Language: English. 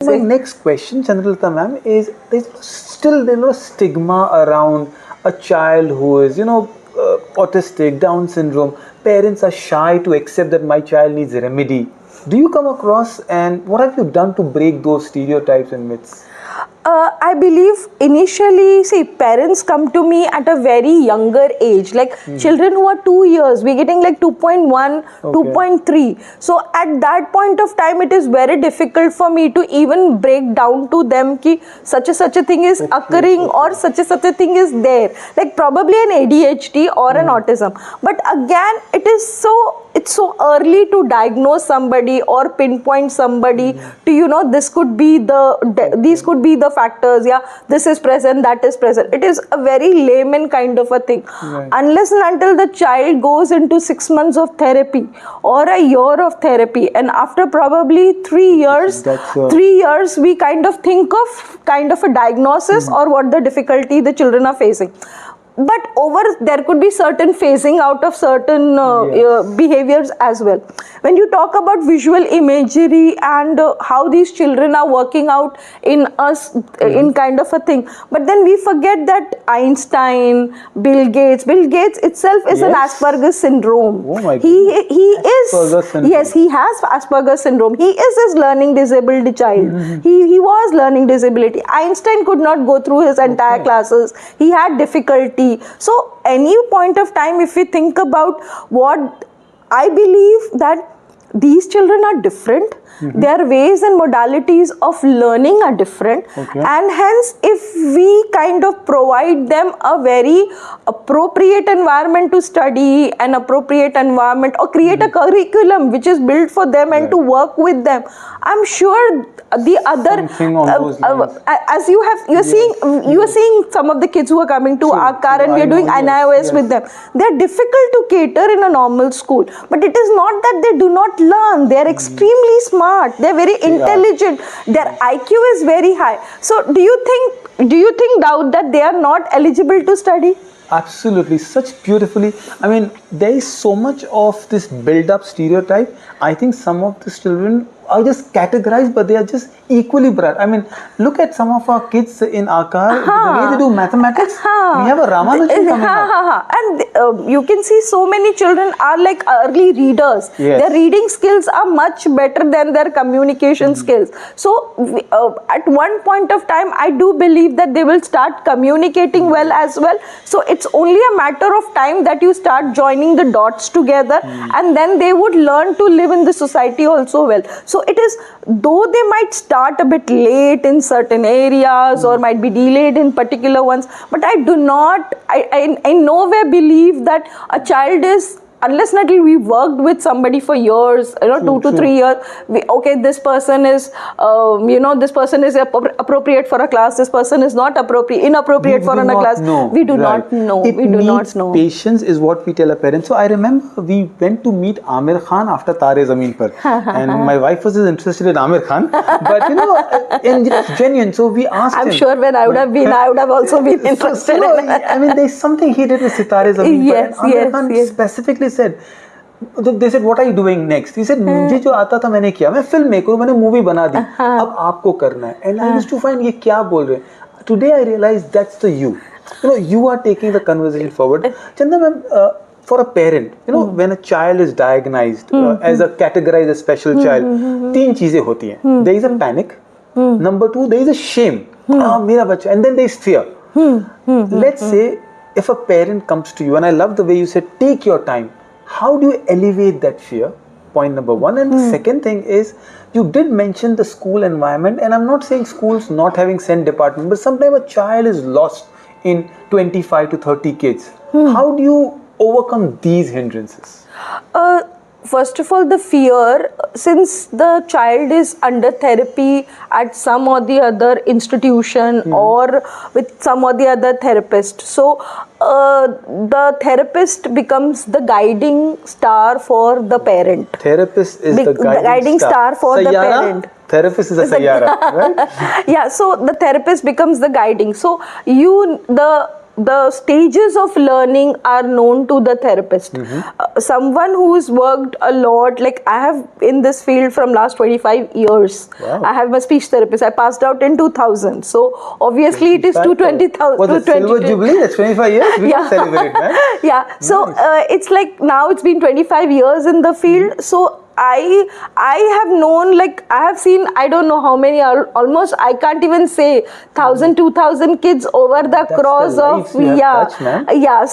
My next question, Chandralata ma'am, is there's still a stigma around a child who is, autistic, Down syndrome. Parents are shy to accept that my child needs a remedy. Do you come across, and what have you done to break those stereotypes and myths? I believe initially, see, parents come to me at a very younger age, like children who are 2 years, we're getting like 2.1, 2.3. So at that point of time, it is very difficult for me to even break down to them ki such a thing is occurring or such a thing is there. Like probably an ADHD or an autism. But again, it's so early to diagnose somebody or pinpoint somebody to this could be these could be the factors, this is present, that is present. It is a very layman kind of a thing. Unless and until the child goes into 6 months of therapy or a year of therapy, and after probably 3 years, 3 years we kind of think of kind of a diagnosis or what the difficulty the children are facing. But there could be certain phasing out of certain behaviors as well. When you talk about visual imagery and how these children are working out in us in kind of a thing, but then we forget that Einstein, Bill Gates itself is an Asperger's syndrome. Oh my God. He is syndrome. Yes, he has Asperger's syndrome. He is a learning disabled child. He was learning disability. Einstein could not go through his entire classes. He had difficulty. So any point of time, if we think about what I believe, that these children are different, their ways and modalities of learning are different, and hence if we kind of provide them a very appropriate environment to study, an appropriate environment, or create a curriculum which is built for them and to work with them, I'm sure the other as you're seeing some of the kids who are coming to Aakaar and we're doing NIOS with them. They're difficult to cater in a normal school, but it is not that they do not learn. They're extremely smart, they're very intelligent, their IQ is very high. So do you think Daud that they are not eligible to study? Absolutely, such beautifully. I mean, there is so much of this build-up stereotype. I think some of the children are just categorized, but they are just equally bright. I mean, look at some of our kids in Aakaar, the way they do mathematics. We have a Ramanujan coming up. And you can see so many children are like early readers. Their reading skills are much better than their communication skills. So at one point of time, I do believe that they will start communicating well as well. So it's only a matter of time that you start joining the dots together, and then they would learn to live in the society also well. So it is, though they might start a bit late in certain areas or might be delayed in particular ones, but I do not, I nowhere believe that a child is, unless not we worked with somebody for years, 2 to 3 years, this person is, this person is appropriate for a class, this person is not inappropriate for a class. We do not know. We do not know. Patience is what we tell our parents. So I remember we went to meet Aamir Khan after Tare Zameen Par, and my wife was interested in Aamir Khan, but and it's genuine. So we asked him. I'm sure when I would have been, I would have also been interested. I mean, there's something he did with Sitare Zameen Par. Aamir Khan specifically said, they said, what are you doing next? He said, मुझे जो आता था मैंने किया, मैं film maker हूँ, मैंने movie बना दी, अब आपको करना है. And I used to find ये क्या बोल रहे हैं. Today I realized that's the you. You are taking the conversation forward. Chanda ma'am, for a parent, when a child is diagnosed as a categorized as special child, तीन चीजें होती हैं. There is a panic. Number 2, there is a shame. मेरा बच्चा. And then there is fear. Let's say if a parent comes to you, and I love the way you said, take your time. How do you elevate that fear? Point number 1. And the second thing is, you did mention the school environment, and I'm not saying schools not having SEND department, but sometimes a child is lost in 25 to 30 kids. How do you overcome these hindrances? First of all, the fear, since the child is under therapy at some or the other institution or with some or the other therapist. So, the therapist becomes the guiding star for the parent. Therapist is the guiding star for the parent. Therapist is a sayyara, right? Yeah, so the therapist becomes the guiding. So, the the stages of learning are known to the therapist. Someone who's worked a lot, like I have in this field from last 25 years. Wow. I have my speech therapist. I passed out in 2000. So obviously it is 220,000. Was it Silver Jubilee? That's 25 years? We can celebrate, man. Yeah. Nice. So it's like now it's been 25 years in the field. So I have known, like I have seen, I don't know how many, almost I can't even say 1,000, 2,000 kids over the That's cross the of lives you have touched, man. yeah.